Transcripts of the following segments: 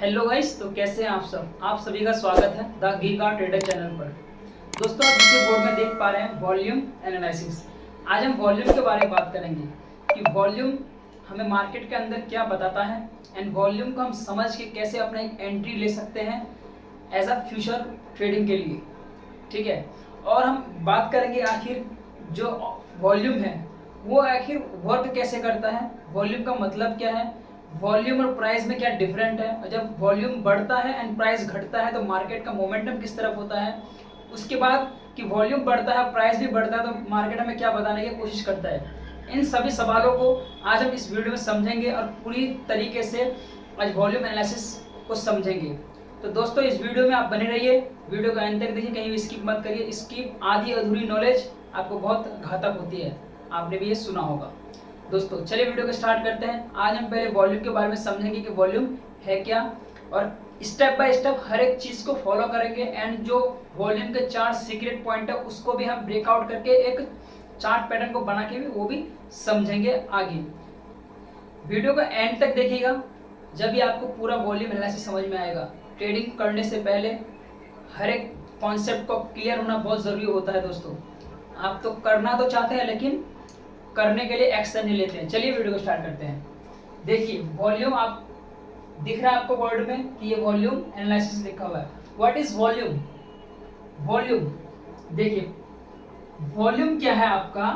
Hello guys, तो कैसे हैं आप सब। आप सभी का स्वागत है द गीका ट्रेडर चैनल पर। दोस्तों, आप जिसके बोर्ड में देख पा रहे हैं वॉल्यूम एनालिसिस। आज हम वॉल्यूम के बारे में बात करेंगे कि वॉल्यूम हमें मार्केट के अंदर क्या बताता है एंड वॉल्यूम को हम समझ के कैसे अपना एक एंट्री ले सकते हैं एज अ फ्यूचर ट्रेडिंग के लिए। ठीक है, और हम बात करेंगे आखिर जो वॉल्यूम है वो आखिर वर्क कैसे करता है, वॉल्यूम का मतलब क्या है, वॉल्यूम और प्राइस में क्या डिफरेंट है, और जब वॉल्यूम बढ़ता है एंड प्राइस घटता है तो मार्केट का मोमेंटम किस तरफ होता है। उसके बाद कि वॉल्यूम बढ़ता है प्राइस भी बढ़ता है तो मार्केट हमें क्या बताने की कोशिश करता है। इन सभी सवालों को आज हम इस वीडियो में समझेंगे और पूरी तरीके से आज वॉल्यूम एनालिसिस को समझेंगे। तो दोस्तों, इस वीडियो में आप बने रहिए, वीडियो को अंत तक देखिए, कहीं भी स्किप मत करिए। स्किप आधी अधूरी नॉलेज आपको बहुत घातक होती है, आपने भी ये सुना होगा। दोस्तों चलिए वीडियो को स्टार्ट करते हैं। आज हम पहले वॉल्यूम के बारे में समझेंगे कि वॉल्यूम है क्या, और स्टेप बाय स्टेप हर एक चीज़ को फॉलो करेंगे एंड जो वॉल्यूम के 4 सीक्रेट पॉइंट है उसको भी हम ब्रेकआउट करके एक चार्ट पैटर्न को बना के भी वो भी समझेंगे आगे। वीडियो को एंड तक देखिएगा, जब भी आपको पूरा वॉल्यूम एनालिसिस समझ में आएगा। ट्रेडिंग करने से पहले हर एक कॉन्सेप्ट को क्लियर होना बहुत ज़रूरी होता है। दोस्तों, आप तो करना तो चाहते हैं लेकिन करने के लिए एक्शन नहीं लेते हैं। चलिए वीडियो को स्टार्ट करते हैं। देखिए वॉल्यूम, आप दिख रहा है आपको बोर्ड में कि ये वॉल्यूम एनालिसिस लिखा हुआ है। What is volume? वॉल्यूम देखिए, वॉल्यूम क्या है आपका?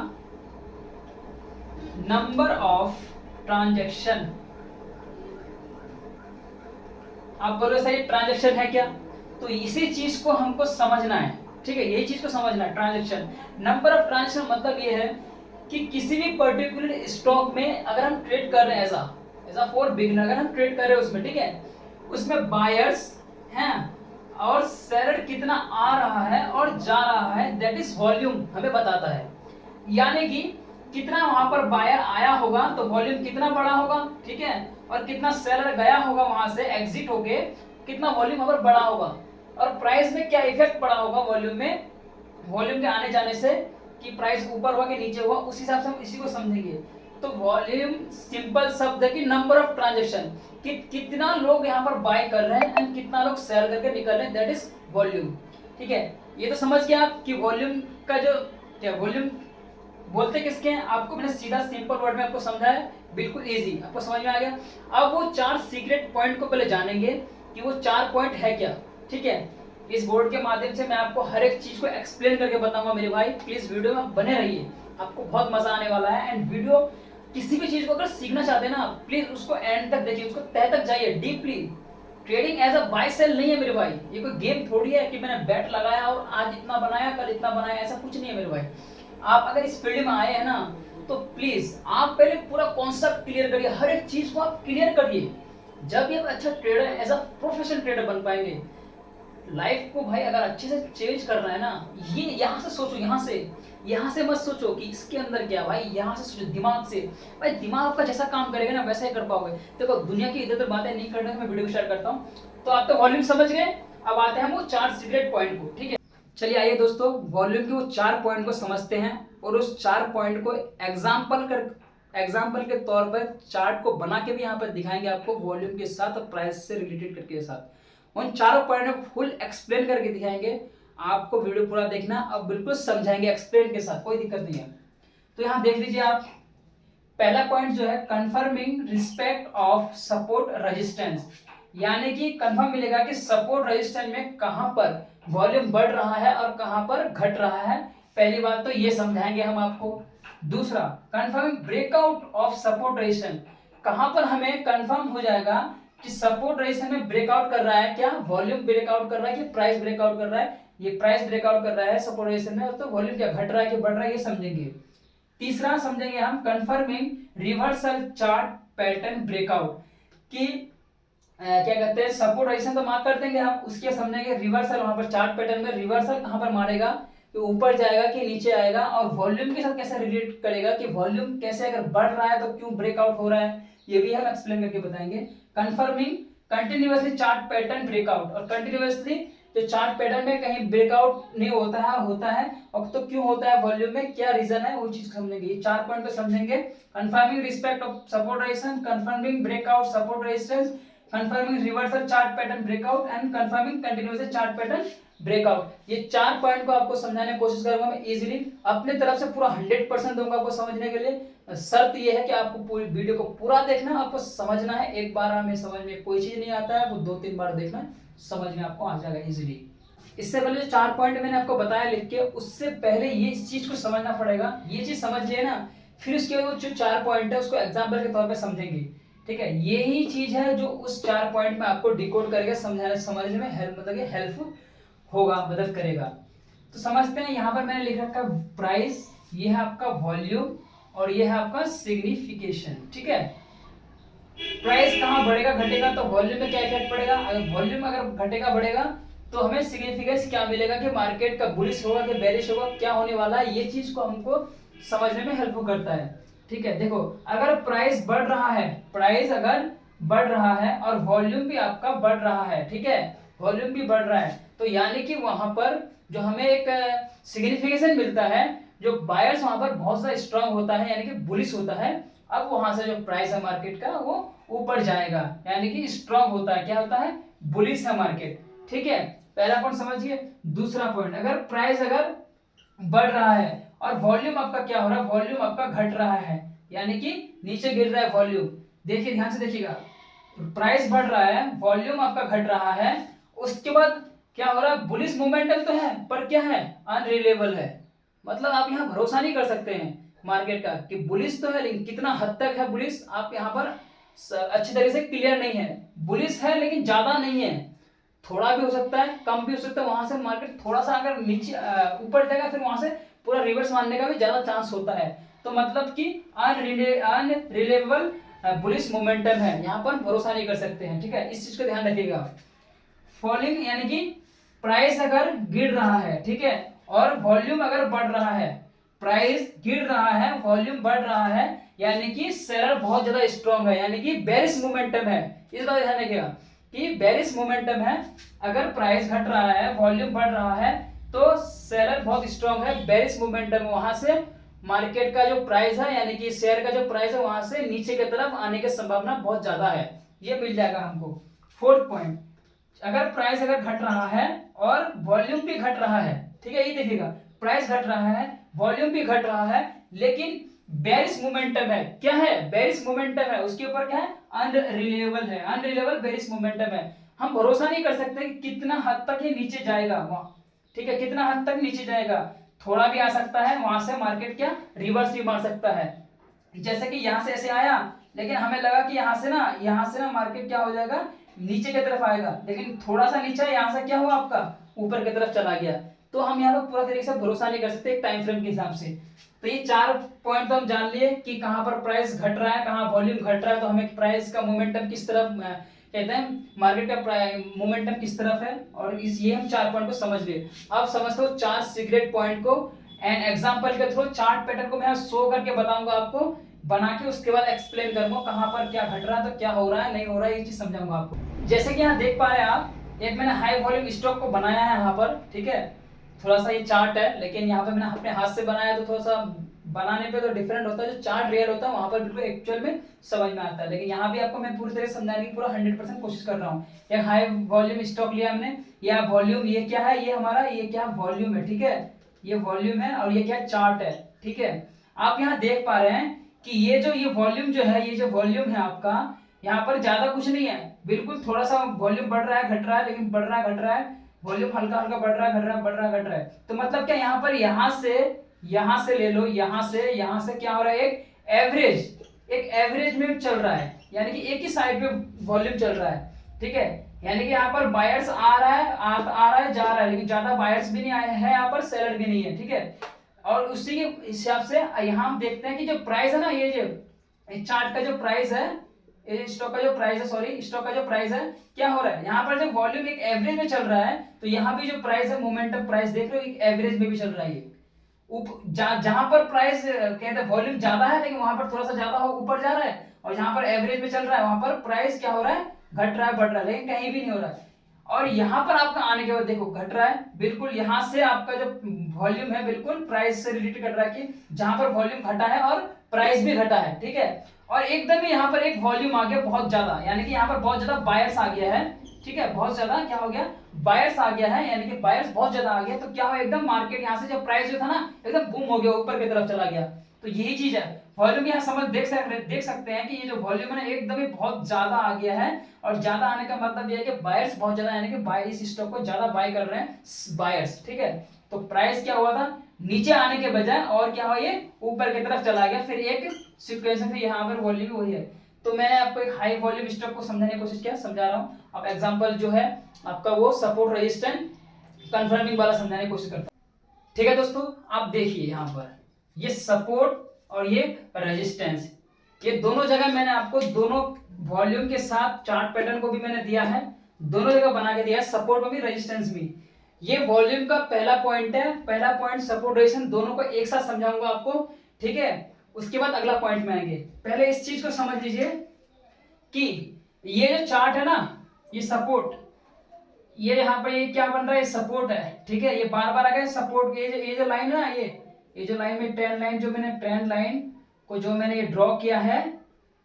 Number of transaction. आप बोलो सर ये ट्रांजैक्शन है क्या? तो इसी चीज को हमको समझना है। ठीक है, यही चीज को समझना है। ट्रांजैक्शन, नंबर ऑफ ट्रांजैक्शन मतलब ये है कि किसी भी पर्टिकुलर स्टॉक में अगर हम ट्रेड कर रहे हैं एज अ फॉर बिगिनर, अगर हम ट्रेड कर रहे हैं उसमें, ठीक है, उसमें बायर्स हैं और सेलर कितना आ रहा है और जा रहा है, दैट इज वॉल्यूम हमें बताता है। यानी कि कितना वहां पर बायर आया होगा तो वॉल्यूम कितना बड़ा होगा, ठीक है, और कितना सेलर गया होगा वहां से एग्जिट होके, कितना वॉल्यूम वहां पर बड़ा होगा, और प्राइस में क्या इफेक्ट पड़ा होगा वॉल्यूम में, वॉल्यूम के आने जाने से, कि प्राइस ऊपर हुआ कि नीचे हुआ, उस हिसाब से हम इसी को समझेंगे। तो वॉल्यूम सिंपल शब्द है कि नंबर ऑफ ट्रांजैक्शन, कि कितना लोग यहाँ पर बाय कर रहे हैं एंड कितना लोग सेल करके निकल रहे हैं, दैट इज वॉल्यूम। ठीक है, ये तो समझ गया आप कि वॉल्यूम का जो क्या, वॉल्यूम बोलते किसके हैं। आपको मैंने सीधा सिंपल वर्ड में आपको समझाया, बिल्कुल इजी, आपको समझ में आ गया। अब वो 4 सीक्रेट पॉइंट को पहले जानेंगे कि वो 4 पॉइंट है क्या। ठीक है, इस बोर्ड के माध्यम से मैं आपको हर एक चीज को एक्सप्लेन करके बताऊंगा मेरे भाई। प्लीज वीडियो में बने रहिए, आपको बहुत मजा आने वाला है। एंड वीडियो किसी भी चीज को अगर सीखना चाहते हैं ना, प्लीज उसको एंड तक देखिए, उसको तह तक जाइए deeply. Trading as a buy sell नहीं है मेरे भाई, ये कोई गेम थोड़ी है कि मैंने बैट लगाया और आज इतना बनाया कल इतना बनाया, ऐसा कुछ नहीं है मेरे भाई। आप अगर इस फील्ड में आए हैं ना तो प्लीज आप पहले पूरा कॉन्सेप्ट क्लियर करिए, हर एक चीज को आप क्लियर करिए। जब भी आप अच्छा trader as a professional trader बन पाएंगे, लाइफ को भाई अगर अच्छे से चेंज करना है ना, ये यहाँ से सोचो, यहाँ से मत सोचो कि इसके अंदर क्या भाई, यहाँ से सोचो दिमाग से। भाई दिमाग आपका जैसा काम करेगा ना वैसा ही कर पाओगे। देखो दुनिया की इधर उधर बातें नहीं करने से मैं वीडियो शेयर करता हूँ। तो आप तो वॉल्यूम समझ गए, अब आते हैं हम वो 4 सीक्रेट पॉइंट को। ठीक है, चलिए आइए दोस्तों, वॉल्यूम के वो 4 पॉइंट को समझते हैं और उस 4 पॉइंट को एग्जाम्पल के तौर पर चार्ट को बना के भी यहाँ पर दिखाएंगे आपको, वॉल्यूम के साथ और प्राइस से रिलेटेड करके साथ उन चारों पॉइंट को फुल एक्सप्लेन करके दिखाएंगे आपको। वीडियो पूरा देखना, अब बिल्कुल समझाएंगे एक्सप्लेन के साथ, कोई दिक्कत नहीं है। तो यहाँ देख लीजिए आप, पहला पॉइंट जो है confirming respect of support resistance, यानी कि कंफर्म मिलेगा कि सपोर्ट रेजिस्टेंस में कहां पर वॉल्यूम बढ़ रहा है और कहां पर घट रहा है। पहली बात तो ये समझाएंगे हम आपको। दूसरा, confirming breakout of support resistance, कहां पर हमें कंफर्म हो जाएगा कि सपोर्ट रेजिस्टेंस में ब्रेकआउट कर रहा है, क्या वॉल्यूम ब्रेकआउट कर रहा है कि प्राइस ब्रेकआउट कर रहा है। ये प्राइस ब्रेकआउट कर रहा है सपोर्ट रेजिस्टेंस में, तो वॉल्यूम क्या घट रहा है कि बढ़ रहा है, ये समझेंगे। तीसरा समझेंगे हम confirming reversal chart pattern breakout, कि क्या कहते हैं, सपोर्ट रेजिस्टेंस तो मार्क कर देंगे हम, उसके समझेंगे रिवर्सल, वहां पर चार्ट पैटर्न में रिवर्सल कहां पर मारेगा, कि ऊपर जाएगा कि नीचे आएगा, और वॉल्यूम के साथ कैसे रिलेट करेगा, कि वॉल्यूम कैसे अगर बढ़ रहा है तो क्यों ब्रेकआउट हो रहा है, ये भी हम एक्सप्लेन करके बताएंगे। Confirming continuously chart pattern breakout, और कंटिन्यूअसली जो चार्ट पैटर्न में कहीं ब्रेकआउट नहीं होता है और तो क्यों होता है, वॉल्यूम में क्या रीजन है, वो चीज समझेंगे। ये 4 पॉइंट को समझेंगे। Confirming respect of support resistance, confirming breakout support resistance, confirming reversal chart pattern breakout and confirming continuous chart pattern breakout. ये 4 पॉइंट को आपको समझाने की कोशिश करूंगा मैं इजीली, अपने तरफ से पूरा 100% दूंगा आपको समझने के लिए। शर्त ये है कि आपको पूरी वीडियो को पूरा देखना, आपको समझना है। एक बार में समझ में कोई चीज नहीं आता है, वो 2-3 बार देखना, समझ में आपको आ जाएगा इजीली। इससे पहले जो 4 पॉइंट मैंने आपको बताया लिख के, उससे पहले ये इस चीज को समझना पड़ेगा। ये चीज समझ लिए ना, फिर उसके बाद जो 4 पॉइंट है उसको एग्जाम्पल के तौर पे समझेंगे, ठीक है। यही चीज है जो उस 4 पॉइंट में आपको डिकोड करके समझने में हेल्प, मतलब हेल्प होगा, मदद करेगा। तो समझते हैं। यहाँ पर मैंने लिख रखा प्राइस, ये है आपका वॉल्यूम और ये है आपका सिग्निफिकेशन, ठीक है। प्राइस कहाँ बढ़ेगा घटेगा तो वॉल्यूम में क्या इफेक्ट पड़ेगा, अगर वॉल्यूम अगर घटेगा बढ़ेगा तो हमें सिग्निफिकेंस क्या मिलेगा कि मार्केट का बुलिश होगा कि बेरिश होगा, क्या होने वाला है, ये चीज को हमको समझने में हेल्प करता है, ठीक है। देखो अगर प्राइस बढ़ रहा है, प्राइस अगर बढ़ रहा है और वॉल्यूम भी आपका बढ़ रहा है, ठीक है, वॉल्यूम भी बढ़ रहा है, तो यानी कि वहां पर जो हमें एक सिग्निफिकेशन मिलता है, जो बायर्स वहां पर बहुत ज्यादा स्ट्रांग होता है, यानी कि बुलिश होता है। अब वहां से जो प्राइस है मार्केट का वो ऊपर जाएगा, यानी कि स्ट्रांग होता है, क्या होता है, बुलिश है मार्केट, ठीक है। पहला पॉइंट समझिए। दूसरा पॉइंट, अगर प्राइस अगर बढ़ रहा है और वॉल्यूम आपका क्या हो रहा है, वॉल्यूम आपका घट रहा है, यानी कि नीचे गिर रहा है वॉल्यूम। देखिए ध्यान से देखिएगा, प्राइस बढ़ रहा है, वॉल्यूम आपका घट रहा है, उसके बाद क्या हो रहा है, बुलिश मोमेंटम तो है पर क्या है, अनरिलायबल है। मतलब आप यहाँ भरोसा नहीं कर सकते हैं मार्केट का कि बुलिश तो है, लेकिन कितना हद तक है बुलिश, आप यहाँ पर अच्छी तरीके से क्लियर नहीं है। बुलिश है लेकिन ज्यादा नहीं है, थोड़ा भी हो सकता है, कम भी हो सकता है। वहां से मार्केट थोड़ा सा अगर नीचे ऊपर जाएगा, फिर वहां से पूरा रिवर्स मारने का भी ज्यादा चांस होता है। तो मतलब कि अनरिलायबल बुलिश मोमेंटम है, यहाँ पर भरोसा नहीं कर सकते हैं, ठीक है। इस चीज का ध्यान रखिएगा। फॉलिंग यानी कि प्राइस अगर गिर रहा है, ठीक है, और वॉल्यूम अगर बढ़ रहा है, प्राइस गिर रहा है वॉल्यूम बढ़ रहा है, यानी कि सेलर बहुत ज्यादा स्ट्रांग है, यानी कि बेरिश मोमेंटम है। इस बात ध्यान रखिएगा कि बेरिश मोमेंटम है। अगर प्राइस घट रहा है वॉल्यूम बढ़ रहा है तो सेलर बहुत स्ट्रांग है, बेरिश मोमेंटम, वहां से मार्केट का जो प्राइस है, यानी कि शेयर का जो प्राइस है, वहां से नीचे की तरफ आने की संभावना बहुत ज्यादा है, ये मिल जाएगा हमको। फोर्थ पॉइंट, अगर प्राइस अगर घट रहा है और वॉल्यूम भी घट रहा है, ठीक है, ये देखिएगा, प्राइस घट रहा है वॉल्यूम भी घट रहा है, लेकिन बेरिश मोमेंटम है, क्या है, बेरिश मोमेंटम है, उसके ऊपर क्या है, अनरिलायबल है, अनरिलायबल बेरिश मोमेंटम है। हम भरोसा नहीं कर सकते कि कितना हद तक ये नीचे जाएगा, ठीक है, कितना हद तक नीचे जाएगा, थोड़ा भी आ सकता है, वहां से मार्केट क्या रिवर्स भी मार सकता है। जैसे कि यहां से ऐसे आया, लेकिन हमें लगा कि यहाँ से ना मार्केट क्या हो जाएगा, नीचे की तरफ आएगा, लेकिन थोड़ा सा नीचे यहाँ से क्या हुआ आपका, ऊपर की तरफ चला गया। तो हम यहाँ पर पूरा तरीके से भरोसा नहीं कर सकते एक टाइम फ्रेम के हिसाब से। तो ये 4 पॉइंट तो हम जान लिए कि कहाँ पर प्राइस घट रहा है, कहाँ वॉल्यूम घट रहा है, तो हमें प्राइस का मोमेंटम किस तरफ कहते हैं, मार्केट का मोमेंटम किस तरफ है, और इस ये हम 4 पॉइंट को समझ लिए। अब समझते हो 4 सीक्रेट पॉइंट को एंड एग्जांपल के थ्रू चार्ट पैटर्न को मैं शो करके बताऊंगा आपको, बना के उसके बाद एक्सप्लेन करूंगा कहां पर क्या घट रहा है, तो क्या हो रहा है नहीं हो रहा है, ये चीज समझाऊंगा आपको। जैसे कि यहाँ देख पा रहे हैं आप, एक मैंने हाई वॉल्यूम स्टॉक को बनाया है यहाँ पर, ठीक है, थोड़ा सा ये चार्ट है, लेकिन यहाँ पे मैंने अपने हाथ से बनाया तो थोड़ा सा बनाने पे तो डिफरेंट होता है, जो चार्ट रियल होता है वहां पर बिल्कुल एक्चुअल में समझ में आता है। लेकिन यहाँ भी आपको मैं पूरी तरह से समझाने की पूरा 100% कोशिश कर रहा हूँ। एक हाई वॉल्यूम स्टॉक लिया हमने, या वॉल्यूम, ये क्या है, ये हमारा ये क्या वॉल्यूम है, ठीक है, ये वॉल्यूम है, और ये क्या चार्ट है, ठीक है। आप यहाँ देख पा रहे हैं कि ये वॉल्यूम जो है, ये जो वॉल्यूम है आपका, यहाँ पर ज्यादा कुछ नहीं है, बिल्कुल थोड़ा सा वॉल्यूम बढ़ रहा है घट रहा है, लेकिन बढ़ रहा है घट रहा है, वॉल्यूम हल्का हल्का बढ़ रहा है घट रहा है, बढ़ रहा है घट रहा है। तो मतलब क्या, यहाँ पर यहाँ से ले लो, यहाँ से क्या हो रहा है, एक एवरेज में चल रहा है, यानी कि एक ही साइड पे वॉल्यूम चल रहा है, ठीक है। यानी कि यहाँ पर बायर्स आ रहा है जा रहा है, लेकिन ज्यादा बायर्स भी नहीं आए हैं, यहाँ पर सेलर भी नहीं है, ठीक है। और उसी के हिसाब से यहाँ हम देखते हैं कि जो प्राइस है ना, ये जो चार्ट का जो प्राइस है, स्टॉक का जो प्राइस है, सॉरी स्टॉक का जो प्राइस है, क्या हो रहा है, यहाँ पर जब वॉल्यूम एक एवरेज में चल रहा है, तो यहाँ भी जो प्राइस है, मोमेंटम प्राइस देख रहे हो, एक एवरेज में भी चल रहा है। जहां पर प्राइस कहते हैं वॉल्यूम ज्यादा है, लेकिन वहां पर थोड़ा सा ज्यादा हो ऊपर जा रहा है, और जहां पर एवरेज में चल रहा है वहां पर प्राइस क्या हो रहा है, घट रहा है, बढ़ रहा है, लेकिन कहीं भी नहीं हो रहा है। और यहाँ पर आपका आने के बाद देखो घट रहा है, बिल्कुल यहाँ से आपका जो वॉल्यूम है बिल्कुल प्राइस से रिलेटेड घट रहा है, कि जहां पर वॉल्यूम घटा है और प्राइस भी घटा है, ठीक है। और एकदम ही यहाँ पर एक वॉल्यूम आ गया बहुत ज्यादा, यानी कि यहाँ पर बहुत ज्यादा बायर्स आ गया है, ठीक है, बहुत ज्यादा क्या हो गया, बायर्स आ गया है, यानी कि बायर्स बहुत ज्यादा आ गया, तो क्या हो एकदम मार्केट यहाँ से जो प्राइस जो था ना एकदम बूम हो गया, ऊपर की तरफ चला गया। तो यही चीज है वॉल्यूम, यहाँ समझ देख सकते हैं कि ये जो वॉल्यूम है ना एकदम ही बहुत ज्यादा आ गया है, और ज्यादा आने का मतलब ये है कि बायर्स बहुत ज्यादा, यानी कि बाय इस स्टॉक को ज्यादा बाय कर रहे हैं बायर्स, ठीक है। तो प्राइस क्या हुआ था, नीचे आने के बजाय और क्या हुआ, ये ऊपर की तरफ चला गया, फिर एक सीक्वेंस में यहाँ पर वॉल्यूम वही है। तो मैंने आपको एक हाई वॉल्यूम स्टॉक को समझाने की कोशिश किया, समझा रहा हूँ। अब एग्जांपल जो है आपका वो सपोर्ट रेजिस्टेंस कंफर्मिंग वाला समझाने की कोशिश करता हूँ। ठीक है दोस्तों, आप देखिए यहाँ पर ये सपोर्ट और ये रेजिस्टेंस, ये दोनों जगह मैंने आपको दोनों वॉल्यूम के साथ चार्ट पैटर्न को भी मैंने दिया है, दोनों जगह बना के दिया है, सपोर्ट में भी रेजिस्टेंस भी। ये वॉल्यूम का पहला पॉइंट है, पहला पॉइंट सपोर्ट रेजिस्टेंस दोनों को एक साथ समझाऊंगा आपको, ठीक है। उसके बाद अगला पॉइंट में आएंगे। पहले इस चीज को समझ लीजिए कि ये जो चार्ट है ना, ये सपोर्ट, ये यहाँ पे ये क्या बन रहा है, सपोर्ट है, ठीक है। ये बार बार आ गया सपोर्ट, ये जो लाइन है ना, ये जो लाइन में ट्रेंड लाइन, जो मैंने ट्रेंड लाइन को जो मैंने ये ड्रॉ किया है,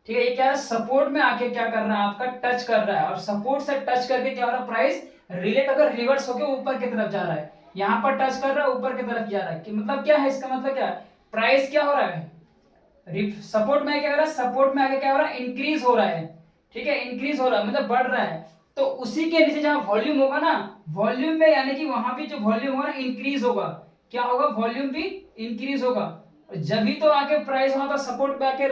ठीक है, ये क्या है, सपोर्ट में आके क्या कर रहा है, आपका टच कर रहा है, और सपोर्ट से टच करके क्या हो रहा है, प्राइस रिलेट अगर रिवर्स होके ऊपर की तरफ जा रहा है, यहाँ पर टच कर रहा है ऊपर की तरफ जा रहा है, कि मतलब क्या है, इसका मतलब क्या है, प्राइस क्या हो रहा है, सपोर्ट में क्या हो रहा है, सपोर्ट में आगे क्या हो रहा है, इंक्रीज हो रहा है, ठीक है, इंक्रीज हो रहा है मतलब बढ़ रहा है। तो उसी के नीचे जहां वॉल्यूम होगा ना, वॉल्यूम में यानी कि वहां भी जो वॉल्यूम होगा ना इंक्रीज होगा, क्या होगा, वॉल्यूम भी इंक्रीज होगा, जब ही तो आके प्राइस वहां पर सपोर्ट पे आके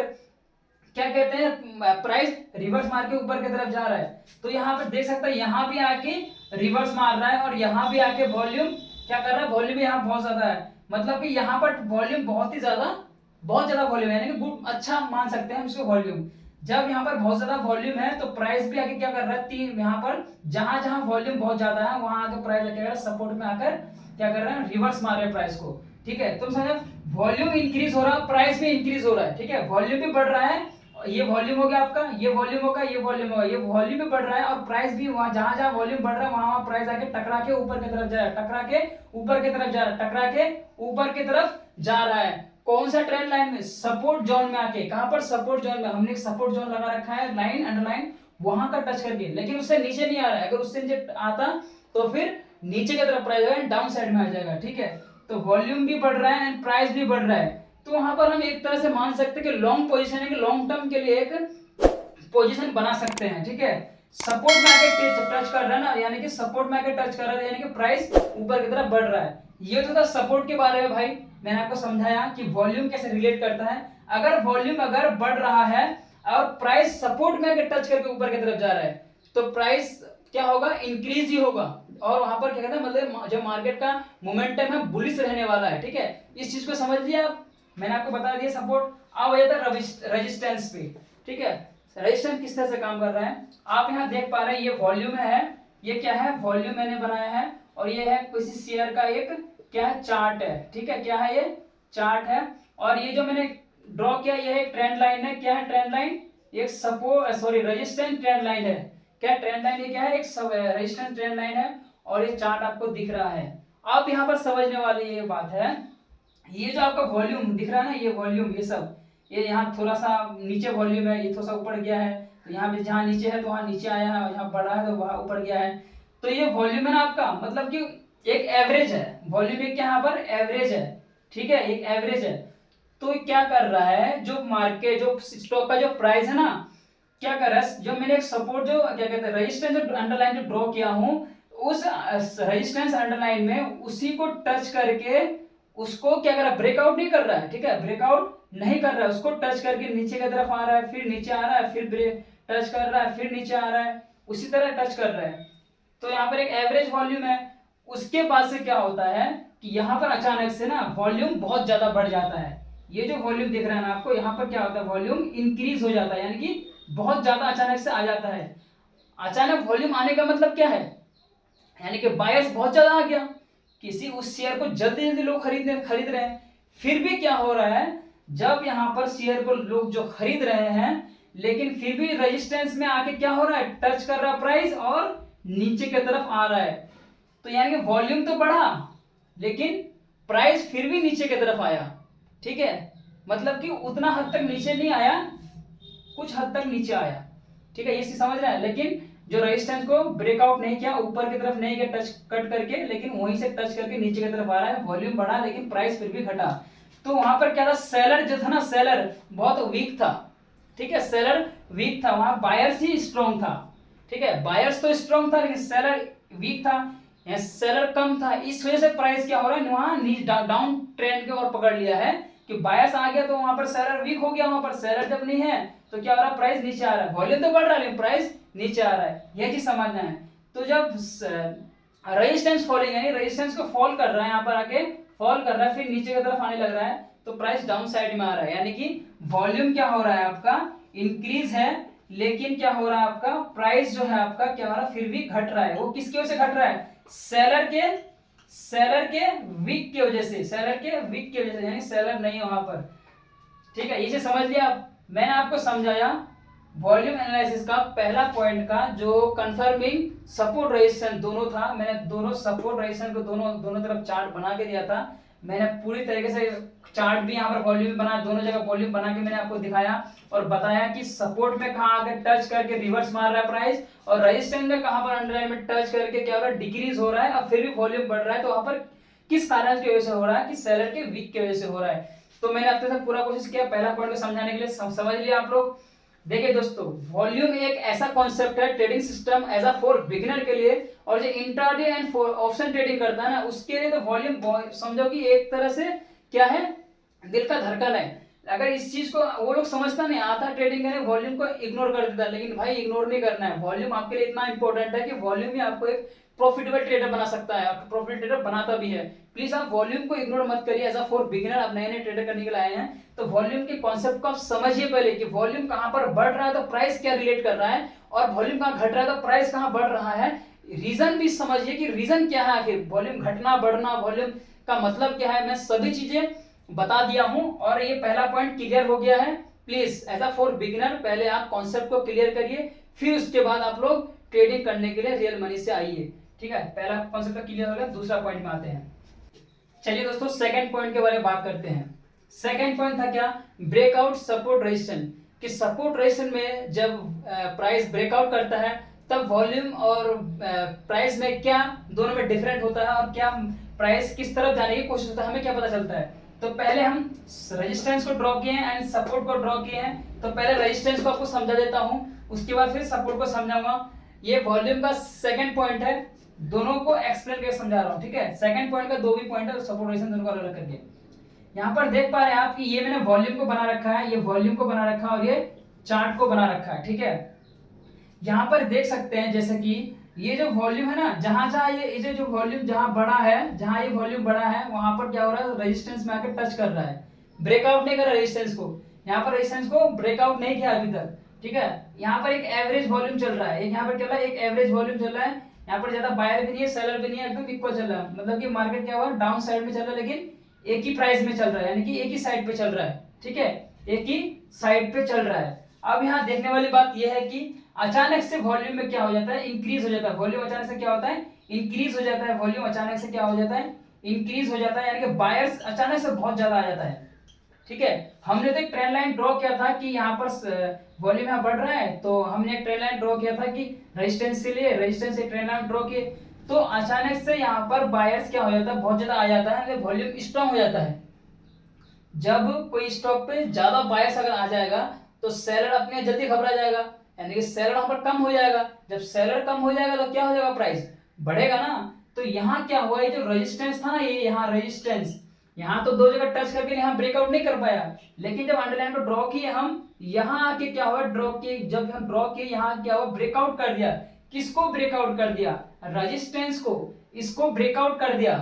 क्या कहते हैं, प्राइस रिवर्स मार के ऊपर की तरफ जा रहा है। तो यहाँ पे देख सकते हैं, यहाँ भी आके रिवर्स मार रहा है, और यहाँ भी आके वॉल्यूम क्या कर रहा है, वॉल्यूम यहाँ बहुत ज्यादा है, मतलब कि यहाँ पर वॉल्यूम बहुत ही ज्यादा, बहुत ज्यादा वॉल्यूम है, यानी कि गुड अच्छा मान सकते हैं हम इसको वॉल्यूम। जब यहाँ पर बहुत ज्यादा वॉल्यूम है तो प्राइस भी आके क्या कर रहा है, तीन यहाँ पर जहां जहां वॉल्यूम बहुत ज्यादा है वहां आके प्राइस क्या कर रहा है, सपोर्ट में आकर क्या कर रहा है, रिवर्स मार रहे हैं प्राइस को, ठीक है। तुम समझो, वॉल्यूम इंक्रीज हो रहा है, प्राइस भी इंक्रीज हो रहा है, ठीक है, वॉल्यूम भी बढ़ रहा है, ये वॉल्यूम हो गया आपका, ये वॉल्यूम होगा, ये वॉल्यूम होगा, ये वॉल्यूम भी बढ़ रहा है, और प्राइस भी वहां जहां जहां वॉल्यूम बढ़ रहा है वहां प्राइस आके टकरा के ऊपर की तरफ जा रहा है, टकरा के ऊपर की तरफ जा रहा है, टकरा के ऊपर की तरफ जा रहा है। कौन सा ट्रेंड लाइन में, सपोर्ट जोन में आके, कहां पर, सपोर्ट जोन में, हमने एक सपोर्ट जोन लगा रखा है, लाइन अंडरलाइन, वहां का टच करके, लेकिन उससे नीचे नहीं आ रहा है, अगर उससे नीचे आता तो फिर नीचे की तरफ प्राइस आएगा, डाउन साइड में आ जाएगा, ठीक है। तो वॉल्यूम भी बढ़ रहा है एंड प्राइस भी बढ़ रहा है, तो वहां पर हम एक तरह से मान सकते हैं कि लॉन्ग पोजीशन है, कि लॉन्ग टर्म के लिए एक पोजीशन बना सकते हैं, ठीक है। सपोर्ट में आके टच कर रहा है ना, यानी कि सपोर्ट में आके टच कर रहा है, यानी कि प्राइस ऊपर की तरफ बढ़ रहा है। ये तो था सपोर्ट के बारे में भाई, मैंने आपको समझाया कि वॉल्यूम कैसे रिलेट करता है। अगर वॉल्यूम अगर बढ़ रहा है और प्राइस सपोर्ट में आके टच करके ऊपर की तरफ जा रहा है, तो प्राइस क्या होगा, इंक्रीज ही होगा, और वहां पर क्या कहते हैं, मतलब जो मार्केट का मोमेंटम है बुलिश रहने वाला है, ठीक है। इस चीज को समझ लिया आप, मैंने आपको बता दिया सपोर्ट। अब आ जाता है रेजिस्टेंस पे, ठीक है। रेजिस्टेंस किस तरह से काम कर रहा है, आप यहाँ देख पा रहे हैं, ये वॉल्यूम है, ये क्या है, वॉल्यूम मैंने बनाया है, और ये है किसी शेयर का एक क्या है, चार्ट है, ठीक है, क्या है, ये चार्ट है, और ये जो मैंने ड्रॉ किया ये एक ट्रेंड लाइन है, क्या है ट्रेंड लाइन, एक support sorry resistance trend line है, क्या ट्रेंड लाइन, ये क्या है, एक रेजिस्टेंस ट्रेंड लाइन है, और ये चार्ट आपको दिख रहा है। अब यहाँ पर समझने वाली ये बात है, ये जो आपका वॉल्यूम दिख रहा है ना, ये वॉल्यूम, ये सब, ये यहाँ थोड़ा सा नीचे वॉल्यूम है, ये थोड़ा सा ऊपर गया है, तो यहाँ पे जहाँ नीचे है तो वहाँ नीचे आया है, और यहाँ बढ़ा है तो वहाँ ऊपर गया है। तो ये वॉल्यूम है ना आपका, मतलब कि एक एवरेज है, वॉल्यूम एक यहाँ पर एवरेज है, ठीक है, एक एवरेज है। तो क्या कर रहा है, जो मार्केट जो स्टॉक का जो प्राइस है ना, क्या कर रहा है, जो मैंने एक सपोर्ट जो क्या कहते हैं रेजिस्टेंस जो अंडरलाइन जो ड्रॉ किया हूं, उस रेजिस्टेंस अंडरलाइन में उसी को टच करके उसको क्या कर रहा है, ब्रेकआउट नहीं कर रहा है, ठीक है, ब्रेकआउट नहीं कर रहा है, उसको टच करके नीचे की तरफ आ रहा है, फिर नीचे आ रहा है, फिर टच कर रहा है, फिर नीचे आ रहा है, उसी तरह टच कर रहा है। तो यहाँ पर एक एवरेज वॉल्यूम है। उसके बाद से क्या होता है कि यहाँ पर अचानक से ना वॉल्यूम बहुत ज्यादा बढ़ जाता है, ये जो वॉल्यूम दिख रहा है ना आपको, यहाँ पर क्या होता है, वॉल्यूम इंक्रीज हो जाता है, यानी कि बहुत ज्यादा अचानक से आ जाता है। अचानक वॉल्यूम आने का मतलब क्या है, यानी कि बायर्स बहुत ज्यादा आ गया, किसी उस शेयर को जल्दी जल्दी लोग खरीद रहे हैं। फिर भी क्या हो रहा है, जब यहाँ पर शेयर को लोग जो खरीद रहे हैं, लेकिन फिर भी रेजिस्टेंस में आके क्या हो रहा है, टच कर रहा है प्राइस और नीचे की तरफ आ रहा है। तो यानी कि वॉल्यूम तो बढ़ा लेकिन प्राइस फिर भी नीचे की तरफ आया, ठीक है, मतलब कि उतना हद तक नीचे नहीं आया कुछ हद तक नीचे आया, ठीक है, ये चीज समझ रहा है। लेकिन जो रेजिस्टेंस को ब्रेकआउट नहीं किया, ऊपर की तरफ नहीं गया टच कट करके, लेकिन वहीं से टच करके नीचे की तरफ आ रहा है, वॉल्यूम बढ़ा लेकिन प्राइस फिर भी घटा। तो वहां पर क्या था, सेलर जो था ना, सेलर बहुत वीक था, ठीक है, सेलर वीक था, वहां बायर्स ही स्ट्रॉन्ग था, ठीक है, बायर्स तो स्ट्रॉन्ग था लेकिन सेलर वीक था, सेलर कम था, इस वजह से प्राइस क्या हो रहा है वहां डाउन ट्रेंड के ओर पकड़ लिया है कि बायर्स आ गया तो वहां पर सेलर वीक हो गया, वहां पर सेलर जब नहीं है तो क्या हो रहा है, प्राइस नीचे आ रहा है, वॉल्यूम तो बढ़ रहा है लेकिन प्राइस नीचे आ रहा है, यह चीज समझना है। तो जब रेजिस्टेंस फॉलिंग यानी रेजिस्टेंस को फॉल कर रहा है, यहाँ पर आके फॉल कर रहा है, फिर नीचे की तरफ आने लग रहा है, तो प्राइस डाउन साइड में आ रहा है, यानी कि वॉल्यूम क्या हो रहा है आपका इंक्रीज है, लेकिन क्या हो रहा है आपका प्राइस जो है आपका क्या हो रहा है, फिर भी घट रहा है। वो किसकी वजह से घट रहा है, सेलर के वीक की वजह से, सेलर के वीक की वजह से, यानी सेलर नहीं है वहां पर, ठीक है, इसे समझ लिया। मैंने आपको समझाया वॉल्यूम एनालिसिस का पहला पॉइंट का जो कंफर्मिंग सपोर्ट रेजिस्टेंस दोनों था, मैंने दोनों सपोर्ट रेजिस्टेंस को दोनों तरफ चार्ट बना के दिया था, मैंने पूरी तरीके से चार्ट भी यहाँ पर वॉल्यूम बना, दोनों जगह वॉल्यूम बना के मैंने आपको दिखाया और बताया कि सपोर्ट में कहाँ आकर टच करके रिवर्स मार रहा है प्राइस, और रेजिस्टेंस में कहाँ पर अंडरलाइन में टच करके क्या हो रहा है, डिक्रीज हो रहा है, और फिर भी वॉल्यूम बढ़ रहा है। तो वहां पर किस कारण की वजह से हो रहा है, कि सेलर के वीक की वजह से हो रहा है। तो मैंने आपके साथ पूरा कोशिश किया पहला पॉइंट को समझाने के लिए, समझ लिया आप लोग। देखिए दोस्तों, वॉल्यूम एक ऐसा कॉन्सेप्ट है trading system as a for beginner के लिए, और जो इंट्राडे एंड ऑप्शन ट्रेडिंग करता है ना उसके लिए तो वॉल्यूम समझो कि एक तरह से क्या है, दिल का धड़कन है। अगर इस चीज को वो लोग समझता नहीं आता ट्रेडिंग करने, वॉल्यूम को इग्नोर कर देता है, लेकिन भाई इग्नोर नहीं करना है, वॉल्यूम आपके लिए इतना इंपॉर्टेंट है कि वॉल्यूम ही आपको एक प्रॉफिटेबल ट्रेडर बना सकता है, आपको प्रॉफिटेबल ट्रेडर बनाता भी है। प्लीज आप वॉल्यूम को इग्नोर मत करिए, एज अ फॉर बिगिनर आप नए नए ट्रेडर करने के लिए आए हैं तो वॉल्यूम के कॉन्सेप्ट को आप समझिए पहले कि वॉल्यूम कहां पर बढ़ रहा है तो प्राइस क्या रिलेट कर रहा है, और वॉल्यूम कहां घट रहा है तो प्राइस कहां बढ़ रहा है, रीजन भी समझिए कि रीजन क्या है, आखिर वॉल्यूम घटना बढ़ना वॉल्यूम का मतलब क्या है, मैं सभी चीजें बता दिया हूं और ये पहला पॉइंट क्लियर हो गया है। Please as a for beginner पहले आप कॉन्सेप्ट को क्लियर करिए, फिर उसके बाद आप लोग ट्रेडिंग करने के लिए रियल मनी से आइए, ठीक है। पहला कॉन्सेप्ट तो क्लियर हो गया, दूसरा पॉइंट में आते हैं। चलिए दोस्तों सेकंड पॉइंट के बारे में बात करते हैं। सेकंड पॉइंट था क्या, ब्रेकआउट सपोर्ट रेजिस्टेंस, कि सपोर्ट रेजिस्टेंस में जब प्राइस ब्रेकआउट करता है तब वॉल्यूम और प्राइस में क्या दोनों में डिफरेंट होता है, और क्या प्राइस किस तरफ जाने की कोशिश होता है, हमें क्या पता चलता है। तो पहले हम रेजिस्टेंस को ड्रॉ किए हैं एंड सपोर्ट को ड्रॉ किए हैं, तो पहले रेजिस्टेंस को आपको समझा देता हूं, उसके बाद फिर सपोर्ट को समझाऊंगा। ये वॉल्यूम का सेकंड पॉइंट है, दोनों को एक्सप्लेन करके समझा रहा हूं, ठीक है। सेकंड पॉइंट का दो भी पॉइंट है, सपोर्ट रेजिस्टेंस दोनों को अलग करके। यहाँ पर देख पा रहे हैं आप कि ये मैंने वॉल्यूम को बना रखा है, ये वॉल्यूम को बना रखा है और ये चार्ट को बना रखा है, ठीक है। यहाँ पर देख सकते हैं जैसे कि ये जो वॉल्यूम है ना, जहां जहां ये जो वॉल्यूम जहां बड़ा है, जहां ये वॉल्यूम बड़ा है वहां पर क्या हो रहा है, रेजिस्टेंस में आकर टच कर रहा है, ब्रेकआउट नहीं कर रहा रेजिस्टेंस को, यहाँ पर रेजिस्टेंस को ब्रेकआउट नहीं किया अभी तक, ठीक है। यहाँ पर एक एवरेज वॉल्यूम चल रहा है, यहाँ पर क्या है, एक एवरेज वॉल्यूम चल रहा है, यहाँ पर ज्यादा बायर भी नहीं है सेलर भी नहीं है, एकदम इक्वल चल रहा है, मतलब कि मार्केट क्या हुआ डाउन साइड में चल रहा है, लेकिन एक ही प्राइस में चल रहा है, यानी कि एक ही साइड पे चल रहा है, ठीक है, एक ही साइड पे चल रहा है। अब यहाँ देखने वाली बात यह है कि अचानक से वॉल्यूम में क्या हो जाता है, इंक्रीज हो जाता है, वॉल्यूम अचानक से क्या होता है, इंक्रीज हो जाता है, वॉल्यूम अचानक से क्या हो जाता है, इंक्रीज हो जाता है, यानी कि बायर्स अचानक से बहुत ज्यादा आ जाता है, ठीक है। हमने तो एक ट्रेंड लाइन ड्रॉ किया था कि यहाँ पर वॉल्यूम यहाँ बढ़ रहा है, तो हमने एक ट्रेंड लाइन ड्रॉ किया था कि रेजिस्टेंस से लिए रेजिस्टेंस से ट्रेंड लाइन ड्रॉ किए, तो अचानक से यहाँ पर बायर्स क्या हो जाता है, बहुत ज्यादा आ जाता है, वॉल्यूम स्ट्रांग हो जाता है। जब कोई स्टॉक पे ज्यादा बायर्स अगर आ जाएगा तो सेलर अपने जल्दी घबरा जाएगा, यानी कि सेलर वहां पर कम हो जाएगा, जब सेलर कम हो जाएगा तो क्या हो जाएगा, प्राइस बढ़ेगा ना। तो यहाँ क्या हुआ, ये जो रेजिस्टेंस था ना, ये यहाँ रेजिस्टेंस, यहाँ तो दो जगह टच करके यहाँ ब्रेकआउट नहीं कर पाया, लेकिन जब अंडरलाइन को ड्रॉ किए हम, यहाँ आके क्या हुआ, ड्रॉ किए, जब हम ड्रॉ किए यहाँ क्या हुआ, ब्रेकआउट कर दिया। किसको ब्रेकआउट कर दिया, रेजिस्टेंस को, इसको ब्रेकआउट कर दिया,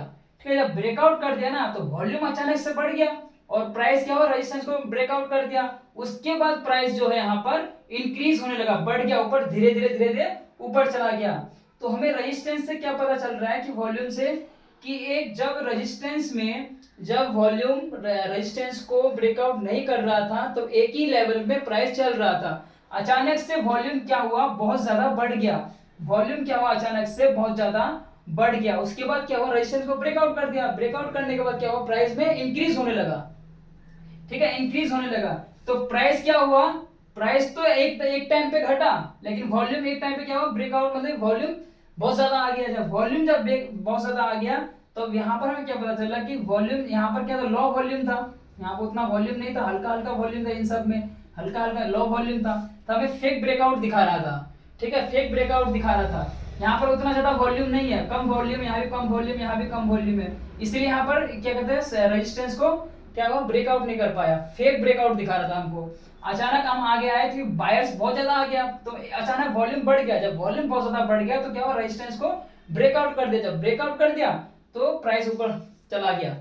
ठीक है। जब ब्रेकआउट कर दिया ना तो वॉल्यूम अचानक से बढ़ गया और प्राइस क्या हुआ, रेजिस्टेंस को ब्रेकआउट कर दिया, उसके बाद प्राइस जो है यहाँ पर इंक्रीज होने लगा, बढ़ गया ऊपर, धीरे धीरे ऊपर चला गया। तो हमें रेजिस्टेंस से क्या पता चल रहा है कि वॉल्यूम से, कि एक जब रेजिस्टेंस में जब वॉल्यूम रेजिस्टेंस को ब्रेकआउट नहीं कर रहा था तो एक ही लेवल में प्राइस चल रहा था, अचानक से वॉल्यूम क्या हुआ, बहुत ज्यादा बढ़ गया, वॉल्यूम क्या हुआ, अचानक से बहुत ज्यादा बढ़ गया, उसके बाद क्या हुआ, रेजिस्टेंस को ब्रेकआउट कर दिया, ब्रेकआउट करने के बाद क्या हुआ, प्राइस में इंक्रीज होने लगा, ठीक है, इंक्रीज होने लगा। तो प्राइस क्या हुआ, प्राइस तो एक टाइम पे घटा, लेकिन वॉल्यूम एक टाइम पे क्या हुआ, ब्रेकआउट, मतलब वॉल्यूम बहुत ज्यादा आ गया। जब वॉल्यूम जब बहुत ज्यादा आ गया तो यहाँ पर हमें क्या पता चला कि वॉल्यूम यहाँ पर क्या था, लो वॉल्यूम था, यहाँ पर उतना वॉल्यूम नहीं था, हल्का हल्का वॉल्यूम था, इन सब में हल्का हल्का लो वॉल्यूम था, तो हमें फेक ब्रेकआउट दिखा रहा था। ठीक है, फेक ब्रेकआउट दिखा रहा था। यहाँ पर उतना ज्यादा वॉल्यूम नहीं है, कम वॉल्यूम, यहाँ भी कम वॉल्यूम, यहाँ भी कम वॉल्यूम है, इसलिए यहाँ पर क्या कहते हैं रेजिस्टेंस को क्या हुआ, ब्रेकआउट नहीं कर पाया, फेक ब्रेकआउट दिखा रहा था हमको। अचानक हम आगे आए थे, बायर्स बहुत ज्यादा आ गया, तो अचानक वॉल्यूम बढ़ गया। जब वॉल्यूम बहुत ज्यादा बढ़ गया तो क्या हुआ, रेजिस्टेंस को ब्रेकआउट कर दिया। जब ब्रेकआउट कर दिया तो प्राइस ऊपर चला गया।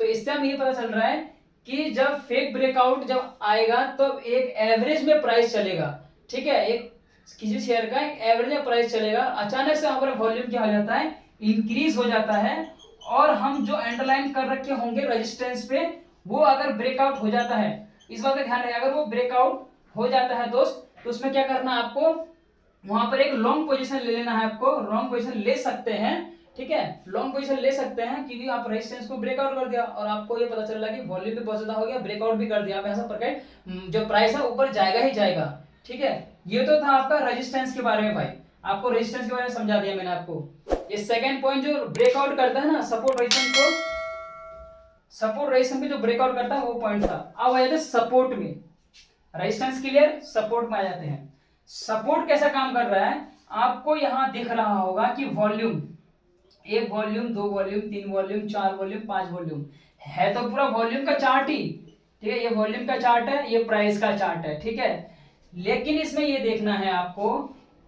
तो इससे हमें ये पता चल रहा है कि जब फेक ब्रेकआउट जब आएगा तो एक एवरेज में प्राइस चलेगा। ठीक है, एक किसी शेयर का एक एवरेज में प्राइस चलेगा। अचानक से हमारा वॉल्यूम क्या हो जाता है, इंक्रीज हो जाता है, और हम जो अंडरलाइन कर रखे होंगे रेजिस्टेंस पे वो अगर ब्रेकआउट हो जाता है, इस बात का ध्यान रखिए, अगर वो ब्रेकआउट हो जाता है दोस्त, तो उसमें क्या करना है आपको, वहां पर एक लॉन्ग पोजीशन ले लेना है। आपको लॉन्ग पोजीशन ले सकते हैं, ठीक है, लॉन्ग पोजीशन ले सकते हैं, क्योंकि आप रेजिस्टेंस को ब्रेकआउट कर दिया और आपको ये पता चल रहा है कि वॉल्यूम भी बहुत ज्यादा हो गया, ब्रेकआउट भी कर दिया, आप ऐसा प्रकार जो प्राइस है ऊपर जाएगा ही जाएगा। ठीक है, ये तो था आपका रेजिस्टेंस के बारे में भाई, आपको रेजिस्टेंस के बारे में समझा दिया मैंने आपको। ये सेकंड पॉइंट जो ब्रेकआउट करता है ना सपोर्ट रेजिस्टेंस को, सपोर्ट रेजिस्टेंस में जो ब्रेकआउट करता है वो पॉइंट था। अब आ जाते हैं सपोर्ट में, रेजिस्टेंस क्लियर, सपोर्ट में आ जाते हैं। सपोर्ट कैसा काम कर रहा है, आपको यहां दिख रहा होगा कि वॉल्यूम, एक वॉल्यूम, दो वॉल्यूम, तीन वॉल्यूम, चार वॉल्यूम, पांच वॉल्यूम है, तो पूरा वॉल्यूम का चार्ट ही। ठीक है, ये वॉल्यूम का चार्ट है, ये प्राइस का चार्ट है। ठीक है, लेकिन इसमें ये देखना है आपको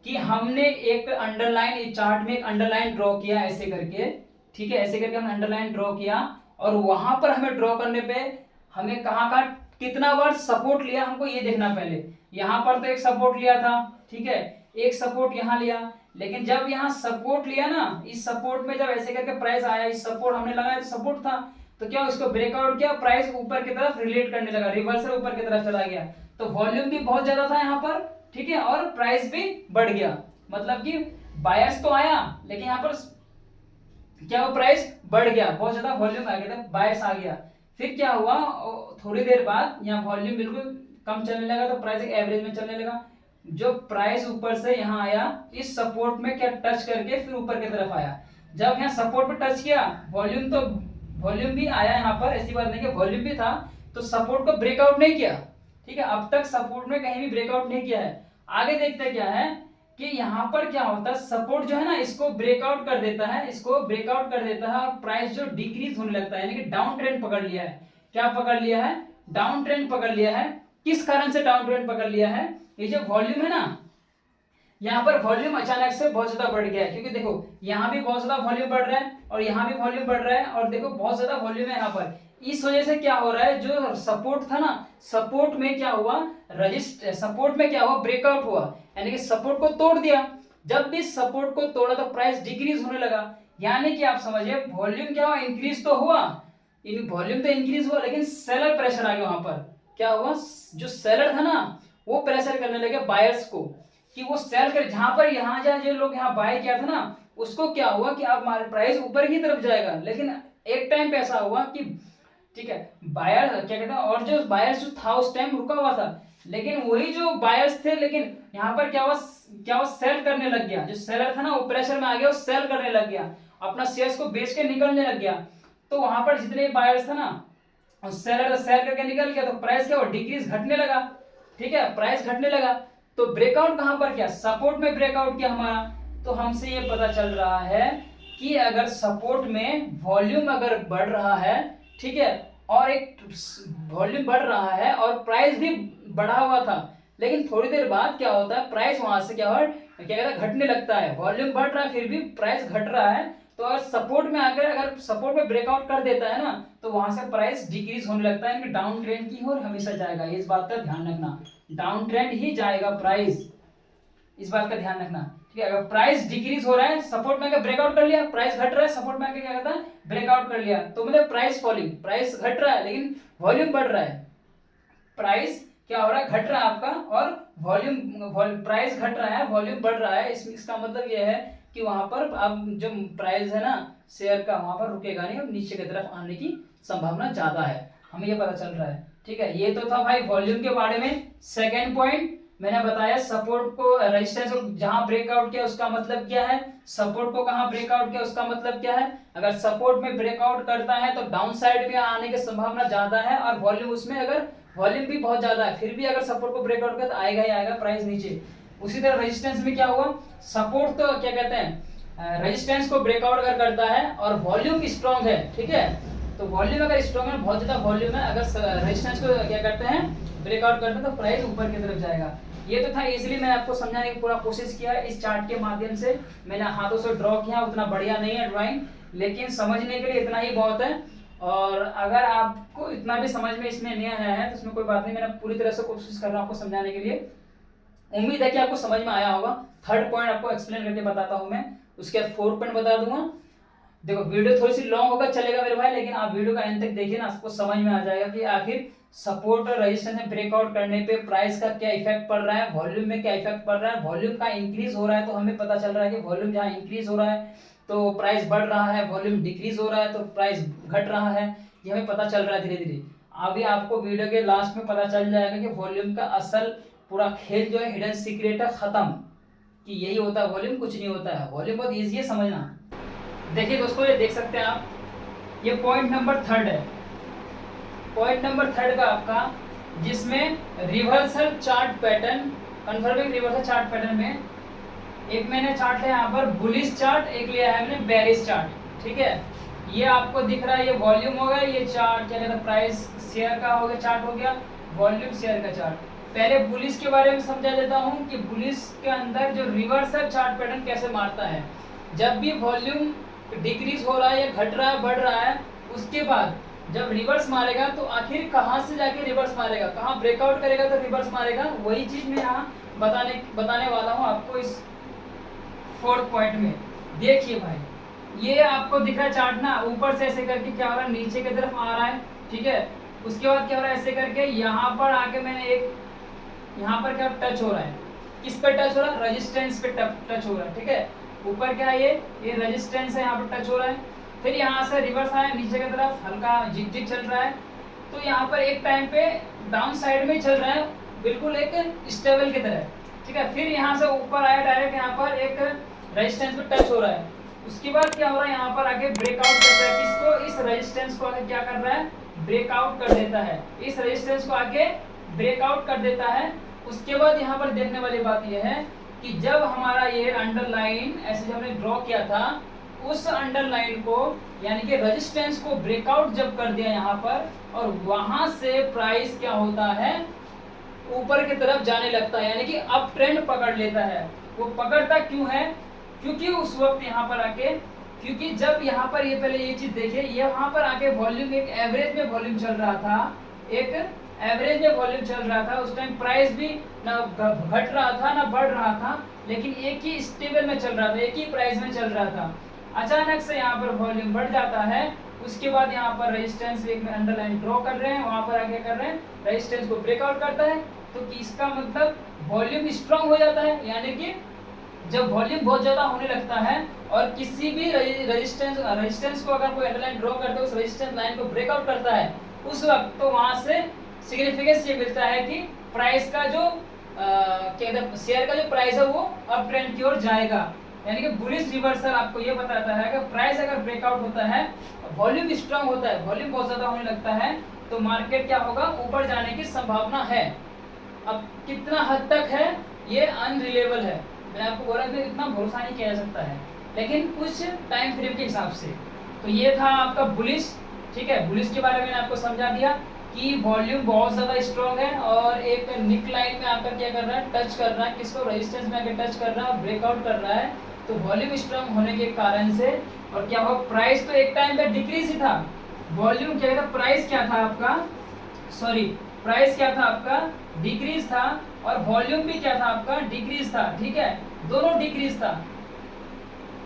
कि हमने एक अंडरलाइन, चार्ट में एक अंडरलाइन ड्रॉ किया ऐसे करके। ठीक है, ऐसे करके हमने अंडरलाइन ड्रॉ किया, और वहां पर हमें ड्रॉ करने पे हमें कहाँ का कितना बार सपोर्ट लिया हमको ये देखना पहले। यहाँ पर तो एक सपोर्ट लिया था, ठीक है, एक सपोर्ट यहाँ लिया, लेकिन जब यहाँ सपोर्ट लिया ना, इस सपोर्ट में जब ऐसे करके प्राइस आया, इस सपोर्ट हमने लगाया तो सपोर्ट था, तो क्या उसको ब्रेकआउट किया, प्राइस ऊपर की तरफ रिलेट करने लगा, रिवर्सल ऊपर की तरफ चला गया, तो वॉल्यूम भी बहुत ज्यादा था यहाँ पर। ठीक है, और प्राइस भी बढ़ गया, मतलब कि बायर्स तो आया, लेकिन यहाँ पर क्या हुआ, प्राइस बढ़ गया, बहुत ज्यादा वॉल्यूम आ गया था, बायर्स आ गया। फिर क्या हुआ, थोड़ी देर बाद यहाँ वॉल्यूम बिल्कुल कम चलने लगा, तो प्राइस एक एवरेज में चलने लगा। जो प्राइस ऊपर से यहाँ आया, इस सपोर्ट में क्या टच करके फिर ऊपर की तरफ आया। जब यहाँ सपोर्ट पे टच किया, वॉल्यूम तो वॉल्यूम भी आया यहाँ पर, ऐसी बात नहीं कि वॉल्यूम भी था, तो सपोर्ट को ब्रेकआउट नहीं किया। ठीक है, अब तक सपोर्ट में कहीं भी ब्रेकआउट नहीं किया है। आगे देखते क्या है कि यहाँ पर क्या होता है, सपोर्ट जो है ना इसको ब्रेकआउट कर देता है, इसको ब्रेकआउट कर देता है, और प्राइस जो डिक्रीज होने लगता है, यानी कि डाउन ट्रेंड पकड़ लिया है। क्या पकड़ लिया है, डाउन ट्रेंड पकड़ लिया है। किस कारण से डाउन ट्रेंड पकड़ लिया है, ये जो वॉल्यूम है ना, यहाँ पर वॉल्यूम अचानक से बहुत ज्यादा बढ़ गया है, क्योंकि देखो यहाँ भी बहुत ज्यादा वॉल्यूम बढ़ रहा है और यहाँ भी वॉल्यूम बढ़ रहा है, और देखो बहुत ज्यादा वॉल्यूम है यहाँ पर। इस वजह से क्या हो रहा है, जो सपोर्ट था ना, सपोर्ट में क्या हुआ, सपोर्ट में क्या हुआ, ब्रेकआउट हुआ, यानी कि सपोर्ट को तोड़ दिया। जब भी सपोर्ट को तोड़ा तो प्राइस डिक्रीज होने लगा, यानी कि आप समझिए वॉल्यूम क्या हुआ, इंक्रीज तो हुआ, वॉल्यूम तो इंक्रीज हुआ, लेकिन सेलर प्रेशर आ गया। वहां पर क्या हुआ, जो सेलर था ना वो प्रेशर करने लगे बायर्स को कि वो सेल कर, जहां पर यहाँ जहाँ जो लोग यहाँ बाय किया था ना, उसको क्या हुआ कि अब हमारे प्राइस ऊपर की तरफ जाएगा। लेकिन एक टाइम पे ऐसा हुआ कि ठीक है, बायर क्या कहते हैं, और जो बायर्स जो था उस टाइम रुका हुआ था, लेकिन वही जो बायर्स थे, लेकिन यहाँ पर क्या हुआ, सेल करने लग गया। जो सेलर था ना वो प्रेशर में आ गया, वो सेल करने लग गया, अपना शेयर्स को बेच के निकलने लग गया। तो वहां पर जितने बायर्स था ना, सेलर सेल करके निकल गया, तो प्राइस क्या हुआ, डिक्रीज, घटने लगा। ठीक है, प्राइस घटने लगा, तो ब्रेकआउट कहां पर किया, सपोर्ट में ब्रेकआउट किया हमारा। तो हमसे ये पता चल रहा है कि अगर सपोर्ट में वॉल्यूम अगर बढ़ रहा है, ठीक है, और एक वॉल्यूम बढ़ रहा है और प्राइस भी बढ़ा हुआ था, लेकिन थोड़ी देर बाद क्या होता है, प्राइस वहां से क्या कहता है, घटने लगता है। वॉल्यूम बढ़ रहा है फिर भी प्राइस घट रहा है, तो अगर सपोर्ट में आकर अगर सपोर्ट में ब्रेकआउट कर देता है ना, तो वहां से प्राइस डिक्रीज होने लगता है, डाउन ट्रेंड की ओर हमेशा जाएगा। इस बात का ध्यान रखना, डाउन ट्रेंड ही जाएगा प्राइस, इस बात का ध्यान रखना। ठीक है, अगर प्राइस डिक्रीज हो रहा है, सपोर्ट में आकर ब्रेकआउट कर लिया, प्राइस घट रहा है, सपोर्ट में आकर क्या कहता है, ब्रेकआउट कर लिया, तो मतलब प्राइस फॉलिंग, प्राइस घट रहा है लेकिन वॉल्यूम बढ़ रहा है। प्राइस क्या हो रहा है, घट रहा है आपका, और वॉल्यूम, प्राइस घट रहा है, वॉल्यूम बढ़ रहा है। इसका मतलब यह है कि वहां पर अब जो प्राइस है ना शेयर का, वहां पर रुकेगा नहीं और नीचे की तरफ आने की संभावना ज्यादा है, हमें यह पता चल रहा है। ठीक है, ये तो था भाई वॉल्यूम के बारे में। सेकेंड पॉइंट मैंने बताया सपोर्ट को, रेजिस्टेंस को जहां ब्रेकआउट किया उसका मतलब क्या है, सपोर्ट को कहां ब्रेकआउट किया उसका मतलब क्या है। अगर सपोर्ट में ब्रेकआउट करता है तो डाउन साइड में आने की संभावना ज्यादा है, और वॉल्यूम उसमें अगर वॉल्यूम भी बहुत ज्यादा है फिर भी अगर सपोर्ट को ब्रेकआउट किया तो आएगा ही आएगा प्राइस नीचे। उसी तरह रेजिस्टेंस में क्या हुआ, सपोर्ट तो क्या कहते हैं रेजिस्टेंस को ब्रेकआउट अगर करता है और वॉल्यूम स्ट्रांग है, ठीक है, तो वॉल्यूम अगर स्ट्रांग है, बहुत ज्यादा वॉल्यूम है, अगर रेजिस्टेंस को क्या करते हैं ब्रेकआउट करते हैं तो प्राइस ऊपर की तरफ जाएगा। ये तो था, इसलिए मैंने आपको समझाने की पूरा कोशिश किया है इस चार्ट के माध्यम से। मैंने हाथों से ड्रॉ किया, उतना बढ़िया नहीं है ड्राइंग, लेकिन समझने के लिए इतना ही बहुत है। और अगर आपको इतना भी समझ में इसमें नहीं आया है तो इसमें कोई बात नहीं, मैंने पूरी तरह से कोशिश कर रहा हूँ आपको समझाने के लिए। उम्मीद है कि आपको समझ में आया होगा। थर्ड पॉइंट आपको एक्सप्लेन करके बताता हूँ मैं, उसके बाद फोर्थ पॉइंट बता दूंगा। देखो वीडियो थोड़ी सी लॉन्ग होगा चलेगा मेरे भाई, लेकिन आप वीडियो का एंड तक देखिए ना, आपको समझ में आ जाएगा कि आखिर सपोर्ट और रेजिस्टेंस में ब्रेकआउट करने पे प्राइस का क्या इफेक्ट पड़ रहा है, वॉल्यूम में क्या इफेक्ट पड़ रहा है। वॉल्यूम का इंक्रीज हो रहा है तो हमें पता चल रहा है कि वॉल्यूम जहाँ इंक्रीज हो रहा है तो प्राइस बढ़ रहा है, वॉल्यूम डिक्रीज हो रहा है तो प्राइस घट रहा है, ये हमें पता चल रहा है धीरे धीरे। अभी आपको वीडियो के लास्ट में पता चल जाएगा कि वॉल्यूम का असल पूरा खेल जो है, हिडन सीक्रेट है खत्म, कि यही होता है वॉल्यूम, कुछ नहीं होता है। वॉल्यूम बहुत ईजी है समझना। देखिए दोस्तों, ये देख सकते हैं आप, ये पॉइंट नंबर थर्ड है, पॉइंट नंबर थर्ड का आपका, जिसमें reversal chart pattern, confirming reversal chart pattern में एक मैंने चार्ट लिया यहाँ पर बुलिश चार्ट, एक लिया है मैंने बेरिश चार्ट, ठीक है। ये आपको दिख रहा है, ये वॉल्यूम हो गया, ये चार्ट क्या कहते हैं प्राइस शेयर का हो गया, चार्ट हो गया, वॉल्यूम शेयर का चार्ट। पहले बुलिश के बारे में समझा देता हूँ कि बुलिश के अंदर जो रिवर्सल चार्ट पैटर्न कैसे मारता है। जब भी वॉल्यूम डिक्रीज हो रहा है या घट रहा है बढ़ रहा है, उसके बाद जब रिवर्स मारेगा तो आखिर कहाँ से जाके रिवर्स मारेगा, कहाँ ब्रेकआउट करेगा तो रिवर्स मारेगा, वही चीज मैं यहाँ बताने वाला हूँ आपको इस फोर्थ पॉइंट में। देखिए भाई, ये आपको दिख रहा है चार्ट ना, ऊपर से ऐसे करके क्या हो रहा है नीचे की तरफ आ रहा है, ठीक है। उसके बाद क्या हो रहा है, ऐसे करके यहाँ पर आके मैंने एक, यहाँ पर क्या टच हो रहा है, किस पे टच हो रहा है, रेजिस्टेंस पे टच हो रहा है, ठीक है। ऊपर क्या है, ये रेजिस्टेंस है, यहाँ पर टच हो रहा है। फिर यहाँ से रिवर्स आया नीचे की तरफ, हल्का जिग जिग चल रहा है, तो यहाँ पर एक टाइम पे डाउन साइड में चल रहा है, बिल्कुल एक स्टेबल की तरह, ठीक है। फिर यहाँ से ऊपर आया डायरेक्ट, यहाँ पर एक रेजिस्टेंस पे टच हो रहा है। उसके बाद क्या हो रहा है, यहाँ पर आगे ब्रेकआउट करता है, किसको, इस रेजिस्टेंस को आगे क्या कर रहा है, ब्रेकआउट कर देता है, इस रेजिस्टेंस को आगे ब्रेकआउट कर देता है। उसके बाद यहाँ पर देखने वाली बात यह है कि जब हमारा ये अंडरलाइन ऐसे जब हमने ड्रॉ किया था, उस अंडरलाइन को यानी कि रेजिस्टेंस को ब्रेकआउट जब कर दिया यहाँ पर, और वहां से प्राइस क्या होता है, ऊपर की तरफ जाने लगता है, यानी कि अप ट्रेंड पकड़ लेता है। वो पकड़ता क्यों है, क्योंकि उस वक्त यहाँ पर आके, क्योंकि जब यहाँ पर ये पहले ये चीज देखिए, यहाँ पर आके वॉल्यूम एक एवरेज में वॉल्यूम चल रहा था, एक एवरेज में वॉल्यूम चल रहा था। उस टाइम प्राइस भी ना घट रहा था ना बढ़ रहा था, लेकिन एक ही स्टेबल में चल रहा था, एक ही प्राइस में चल रहा था। अचानक से यहाँ पर वॉल्यूम बढ़ जाता है, उसके बाद यहाँ पर रेजिस्टेंस एक में अंडरलाइन ड्रॉ कर रहे हैं, वहां पर आगे कर रहे हैं, रेजिस्टेंस को ब्रेकआउट करता है, तो इसका मतलब वॉल्यूम स्ट्रांग हो जाता है। यानी कि जब वॉल्यूम बहुत ज्यादा होने लगता है और किसी भी रेजिस्टेंस को अगर कोई अंडरलाइन ड्रॉ करते है, उस रेजिस्टेंस लाइन को ब्रेकआउट करता है, उस वक्त तो वहां से सिग्निफिकेंस ये मिलता है कि प्राइस का जो शेयर का जो प्राइस है वो अप ट्रेंड की ओर जाएगा। यानी कि बुलिश रिवर्सल आपको ये बताता है कि प्राइस अगर ब्रेकआउट होता है, वॉल्यूम स्ट्रांग होता है, वॉल्यूम बहुत ज्यादा होने लगता है, तो मार्केट क्या होगा, ऊपर जाने की संभावना है। अब कितना हद तक है ये अनरिलेबल है, मैंने आपको बोला कि इतना भरोसा नहीं किया जा सकता है, लेकिन कुछ टाइम फ्रेम के हिसाब से। तो ये था आपका बुलिश, ठीक है। बुलिश के बारे में मैंने आपको समझा दिया कि वॉल्यूम बहुत ज्यादा स्ट्रांग है और एक निक लाइन में आकर क्या कर रहा है, टच कर रहा है, किसको, रेजिस्टेंस में आकर टच कर रहा है और ब्रेकआउट कर रहा है। तो वॉल्यूम स्ट्रांग होने के कारण से, और क्या हो, प्राइस तो एक टाइम पे डिक्रीज ही था, वॉल्यूम क्या था, प्राइस क्या था आपका, सॉरी प्राइस क्या था आपका, डिक्रीज था, और वॉल्यूम भी क्या था आपका, डिक्रीज था, ठीक है, दोनों डिक्रीज था,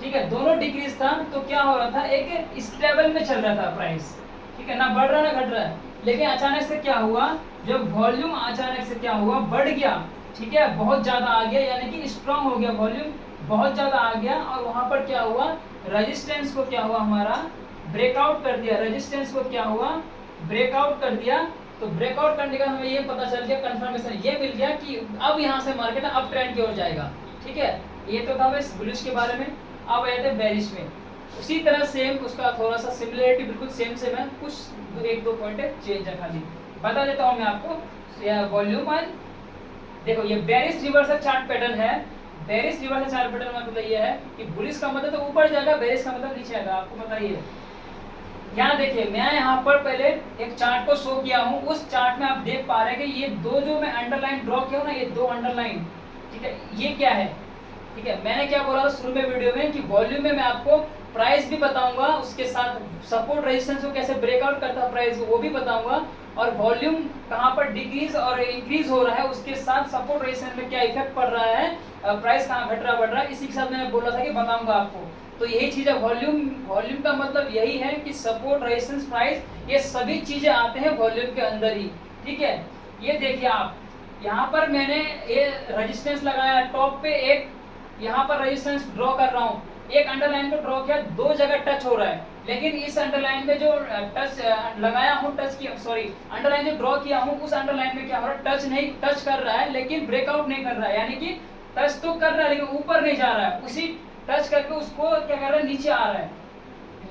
ठीक है, दोनों डिक्रीज था। तो क्या हो रहा था, एक स्टेबल में चल रहा था प्राइस, ठीक है, ना बढ़ रहा ना घट रहा है। लेकिन अचानक से क्या हुआ, जब वॉल्यूम अचानक से क्या हुआ, बढ़ गया, ठीक है, बहुत ज्यादा आ गया, यानी कि स्ट्रांग हो गया, वॉल्यूम बहुत ज्यादा आ गया, और वहां पर क्या हुआ, रेजिस्टेंस को क्या हुआ, हमारा ब्रेकआउट कर दिया, रेजिस्टेंस को क्या हुआ, ब्रेकआउट कर दिया। तो ब्रेकआउट करने का हमें ये पता चल गया, कंफर्मेशन ये मिल गया कि अब यहाँ से मार्केट अप ट्रेंड की ओर जाएगा। ठीक है, ये तो था बस बुलिश के बारे में। अब आए थे बेरिश में, उसी तरह सेम उसका थोड़ा सा सिमिलरिटी बिल्कुल सेम है, कुछ एक दो पॉइंट चेंज है खाली। बता देता हूँ मैं आपको। वॉल्यूम आज देखो, ये बेरिश रिवर्सल चार्ट पैटर्न है। बेरिश रिवर्सल चार्ट पैटर्न मतलब ये है कि बुलिश का मतलब तो ऊपर जाएगा, बेरिश का मतलब नीचे आएगा। आपको पता ही है। यहाँ देखिए, मैं यहाँ पर पहले एक चार्ट को शो किया हूँ। उस चार्ट में आप देख पा रहे हैं कि ये दो जो मैं अंडरलाइन ड्रॉ किया हूँ ना, ये दो अंडरलाइन, ठीक है, ये क्या है? ठीक है, मैंने क्या बोला था शुरू में वीडियो में कि वॉल्यूम में मैं आपको प्राइस भी बताऊंगा, उसके साथ सपोर्ट रेजिस्टेंस को कैसे ब्रेकआउट करता है प्राइस को वो भी बताऊंगा, और वॉल्यूम कहाँ पर डिक्रीज और इंक्रीज हो रहा है, उसके साथ सपोर्ट रेजिस्टेंस में क्या इफेक्ट पड़ रहा है, प्राइस कहाँ घट रहा बढ़ रहा है, इसी के साथ मैंने बोला था कि बताऊंगा आपको। तो यही चीज है वॉल्यूम का मतलब यही है कि सपोर्ट रेजिस्टेंस प्राइस ये सभी चीजें आते हैं वॉल्यूम के अंदर ही। ठीक है, ये देखिए आप, यहाँ पर मैंने ये रेजिस्टेंस लगाया टॉप पे, एक यहाँ पर रेजिस्टेंस ड्रॉ कर रहा हूँ, एक अंडरलाइन को ड्रॉ किया, दो जगह टच हो रहा है, लेकिन इस अंडरलाइन में जो टच लगाया हूँ, टच किया, सॉरी अंडरलाइन जो ड्रॉ किया हूँ उस अंडरलाइन में क्या हो रहा है, टच नहीं, टच कर रहा है लेकिन ब्रेकआउट नहीं कर रहा है, यानी कि टच तो कर रहा है लेकिन ऊपर नहीं जा रहा है, उसी टच करके उसको क्या कर रहा है, नीचे आ रहा है।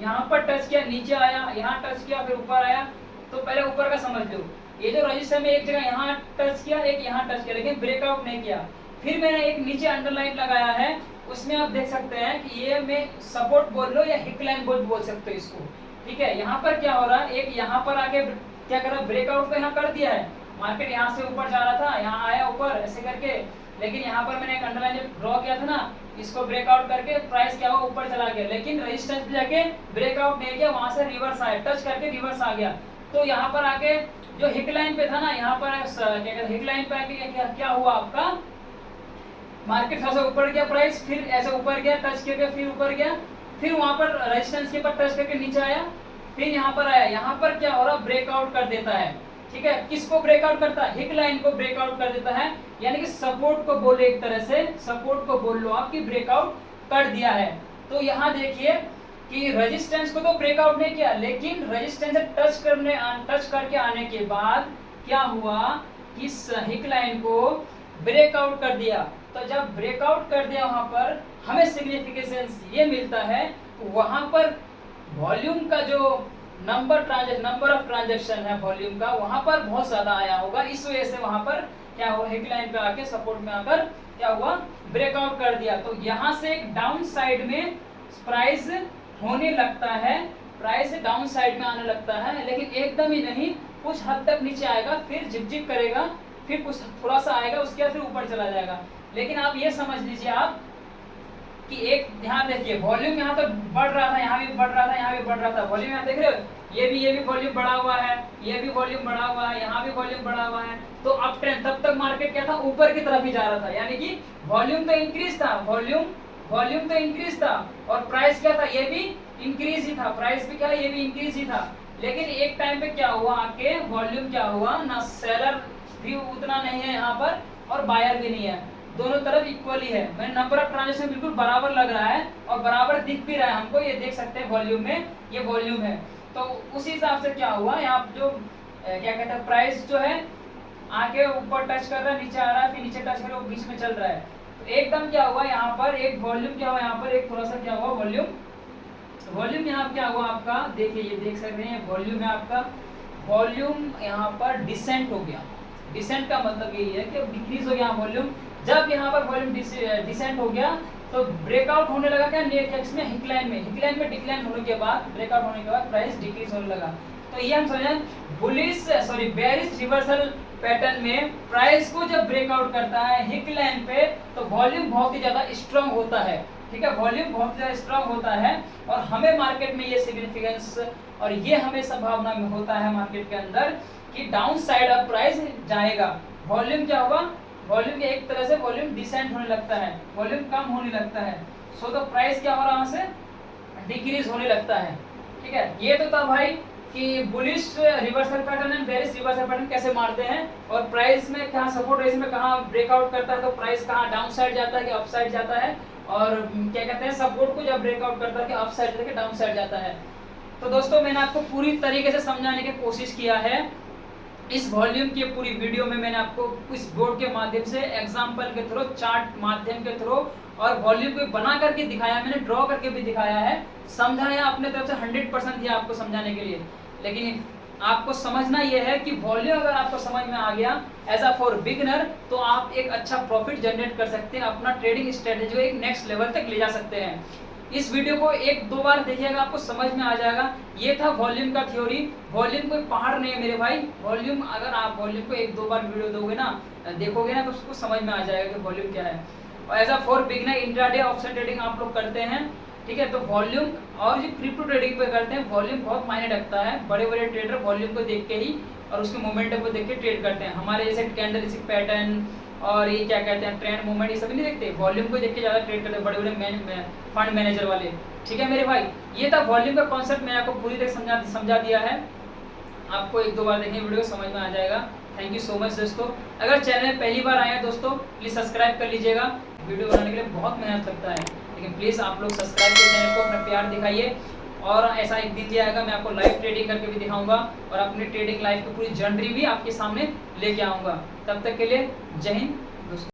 यहाँ पर टच किया नीचे आया, यहाँ टच किया फिर ऊपर आया। तो पहले ऊपर का समझ लो, ये जो रजिस्टर में एक जगह यहाँ टच किया, एक यहाँ टच किया, लेकिन ब्रेकआउट नहीं किया। फिर मैंने एक नीचे अंडरलाइन लगाया है, उसमें आप देख सकते हैं कि ये मैं सपोर्ट बोल लो या हिक लाइन बोल सकते हो इसको। ठीक है, यहाँ पर क्या हो रहा है, एक यहाँ पर आके क्या कर रहा है, ब्रेकआउट तो यहाँ कर दिया है, मार्केट यहाँ से ऊपर जा रहा था, यहाँ आया ऊपर ऐसे करके, लेकिन यहाँ पर मैंने एक अंडरलाइन ड्रॉ किया था ना, इसको ब्रेकआउट करके प्राइस क्या हुआ, ऊपर चला गया, लेकिन रेजिस्टेंस पे जाके ब्रेकआउट नहीं किया, वहां से रिवर्स आया, टच करके रिवर्स आ गया। तो यहाँ पर आके जो हिक लाइन पे था ना, यहाँ पर क्या कहते हैं, हिक लाइन पे आके क्या हुआ आपका, मार्केट थोड़ा सा ऊपर गया प्राइस, फिर ऐसे ऊपर गया, टच करके फिर ऊपर गया, फिर वहां पर रेजिस्टेंस के ऊपर टच करके नीचे आया, फिर यहाँ पर आया, यहाँ पर क्या हो रहा, ब्रेकआउट कर देता है। ठीक है, किसको ब्रेकआउट करता है, हिक लाइन को ब्रेकआउट कर देता है, यानी कि सपोर्ट को बोले, एक तरह से सपोर्ट को बोल लो आपकी ब्रेकआउट कर दिया है। तो यहाँ देखिए कि रेजिस्टेंस को तो ब्रेकआउट नहीं किया, लेकिन रेजिस्टेंस से टच करके आने के बाद क्या हुआ कि हिक लाइन को ब्रेकआउट कर दिया। तो जब ब्रेकआउट कर दिया वहां पर हमें सिग्निफिकेंस ये मिलता है, वहां पर वॉल्यूम का जो नंबर ऑफ ट्रांजैक्शन है वॉल्यूम का, वहां पर बहुत ज्यादा आया होगा, इस वजह से वहां पर क्या हुआ, हिक लाइन पे आके सपोर्ट में आकर क्या हुआ, ब्रेकआउट कर दिया। तो यहाँ से एक डाउन साइड में प्राइस होने लगता है, प्राइस डाउन साइड में आने लगता है, लेकिन एकदम ही नहीं, कुछ हद तक नीचे आएगा, फिर झिक करेगा, फिर कुछ थोड़ा सा आएगा, उसके बाद फिर ऊपर चला जाएगा। लेकिन आप ये समझ लीजिए आप कि एक यहाँ देखिए वॉल्यूम यहाँ तो बढ़ रहा था, यहाँ भी बढ़ रहा था, यहाँ भी बढ़ रहा था, वॉल्यूम यहाँ देख रहे हो, ये भी वॉल्यूम बढ़ा हुआ है, ये भी वॉल्यूम बढ़ा हुआ है, यहाँ भी वॉल्यूम बढ़ा हुआ है। तो अप ट्रेंड, तब तक मार्केट क्या था, ऊपर की तरफ ही जा रहा था, यानी कि वॉल्यूम तो इंक्रीज था, वॉल्यूम तो इंक्रीज था, और प्राइस क्या था, ये भी इंक्रीज ही था, प्राइस भी क्या, ये भी इंक्रीज ही था। लेकिन एक टाइम पे क्या हुआ, आके वॉल्यूम क्या हुआ ना, सेलर भी उतना नहीं है यहाँ पर और बायर भी नहीं है, दोनों तरफ इक्वली है। मैंने नंबर ऑफ ट्रांजैक्शन बिल्कुल बराबर लग रहा है और बराबर दिख भी रहा है हमको, ये देख सकते हैं वॉल्यूम में, ये वॉल्यूम है। तो उसी हिसाब से क्या हुआ, यहाँ जो क्या कहते हैं, प्राइस जो है आके ऊपर टच कर रहा है, नीचे आ रहा है, फिर नीचे टच कर रहा है, बीच में चल रहा है। तो एकदम क्या हुआ, यहाँ पर एक वॉल्यूम क्या हुआ, यहाँ पर एक थोड़ा सा क्या हुआ, वॉल्यूम यहाँ क्या हुआ आपका, देखिए ये देख सकते हैं, वॉल्यूम है आपका, वॉल्यूम यहाँ पर डिसेंट हो गया। डिसेंट का मतलब यही है कि डिक्रीज हो गया वॉल्यूम। जब यहाँ पर वॉल्यूम डिसेंट हो गया तो ब्रेकआउट होने लगा क्या, नेक्स्ट में हिक लाइन में डिक्लाइन होने के बाद, ब्रेकआउट होने के बाद प्राइस डिक्रीज होने लगा। तो ये हम समझें बेरिश रिवर्सल पैटर्न में प्राइस को जब ब्रेकआउट करता है हिक लाइन पे, तो वॉल्यूम बहुत ही ज्यादा स्ट्रांग होता है। ठीक है, वॉल्यूम बहुत ज्यादा स्ट्रांग होता है, और हमें मार्केट में ये सिग्निफिकेंस और ये हमें संभावना में होता है मार्केट के अंदर कि डाउन साइड अब प्राइस जाएगा। वॉल्यूम क्या होगा, वॉल्यूम के एक तरह से वॉल्यूम डिसेंट होने लगता है, वॉल्यूम कम होने लगता है, सो तो प्राइस क्या हो रहा है, वहां से डिक्रीज होने लगता है। ठीक है, ये तो था भाई कि bullish reversal pattern and bearish reversal pattern कैसे मारते हैं, और प्राइस में कहाँ सपोर्ट रेंज में कहाँ ब्रेकआउट करता है तो प्राइस कहाँ डाउन साइड जाता है कि अप साइड जाता है, और क्या कहते हैं सपोर्ट को जब ब्रेकआउट करता है कि अप साइड जाता है कि डाउन साइड जाता है। तो दोस्तों मैंने आपको पूरी तरीके से समझाने की कोशिश किया है। इस वॉल्यूम की पूरी वीडियो में मैंने आपको इस बोर्ड के माध्यम से एग्जाम्पल के थ्रू, चार्ट माध्यम के थ्रू और वॉल्यूम को बना करके दिखाया, मैंने ड्रॉ करके भी दिखाया है, समझाया अपने तरफ से 100% दिया आपको समझाने के लिए। लेकिन आपको समझना यह है कि वॉल्यूम अगर आपको समझ में आ गया एज अ फॉर बिगनर, तो आप एक अच्छा प्रॉफिट जनरेट कर सकते हैं, अपना ट्रेडिंग स्ट्रेटेजी को एक नेक्स्ट लेवल तक ले जा सकते हैं। इस वीडियो को एक दो बार देखिएगा, आपको समझ में आ जाएगा। ये था वॉल्यूम का थ्योरी। वॉल्यूम कोई पहाड़ नहीं है मेरे भाई। वॉल्यूम अगर आप वॉल्यूम को एक दो बार वीडियो दोगे ना, देखोगे ना, तो उसको समझ में आ जाएगा कि वॉल्यूम क्या है। और as a for beginner intraday option trading आप लोग करते हैं, ठीक है, तो वॉल्यूम और जो क्रिप्टो ट्रेडिंग पे करते हैं, वॉल्यूम बहुत मायने रखता है। बड़े बड़े ट्रेडर वॉल्यूम को देख के ही और उसके मोमेंटम को देख के ट्रेड करते हैं। हमारे जैसे कैंडल स्टिक पैटर्न और ये क्या कहते हैं ट्रेंड मूवमेंट, ये सब नहीं देखते, वॉल्यूम को देख के ज़्यादा ट्रेड करते हैं बड़े बड़े फंड मैनेजर वाले। ठीक है मेरे भाई, ये था वॉल्यूम का कॉन्सेप्ट, मैं आपको पूरी तरह समझा दिया है। आपको एक दो बार देखने वीडियो समझ में आ जाएगा। थैंक यू सो मच दोस्तों। अगर चैनल में पहली बार आए हैं दोस्तों, प्लीज़ सब्सक्राइब कर लीजिएगा। वीडियो बनाने के लिए बहुत मेहनत लगता है, लेकिन प्लीज़ आप लोग सब्सक्राइब कर चैनल को, अपना प्यार दिखाइए। और ऐसा एक दिन भी आएगा, मैं आपको लाइव ट्रेडिंग करके भी दिखाऊंगा और अपनी ट्रेडिंग लाइफ की पूरी जर्नी भी आपके सामने लेके आऊँगा। तब तक के लिए जय हिंद दोस्तों।